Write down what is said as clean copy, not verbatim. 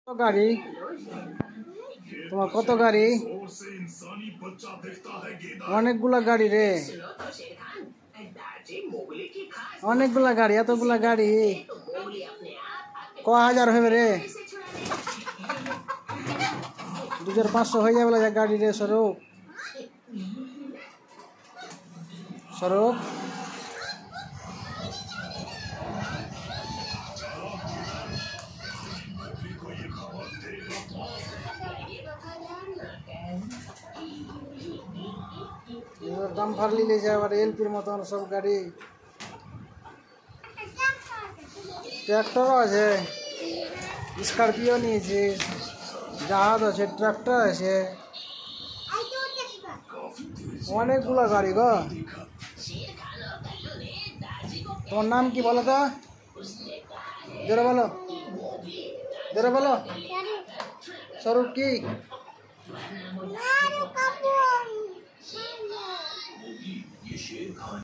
কত গাড়ি তোমার? কত গাড়ি? অনেকগুলা গাড়ি রে, অনেকগুলা গাড়ি। এতগুলা গাড়ি ক হাজার হবে রে? 2500 হয়ে যাবে গাড়ি রে। স্বরূপ, স্বরূপ ডাম্পার লিলেছে আবার এলপির মতন সব গাড়ি। ট্র্যাক্টর আছে, স্করপিও নিয়েছে, জাহাজ আছে, ট্রাক্টর আছে, অনেকগুলো গাড়ি গো। তোমার নাম কি বলো তো? জোরে বলো, জোরে বলো। স্বরূপ কি?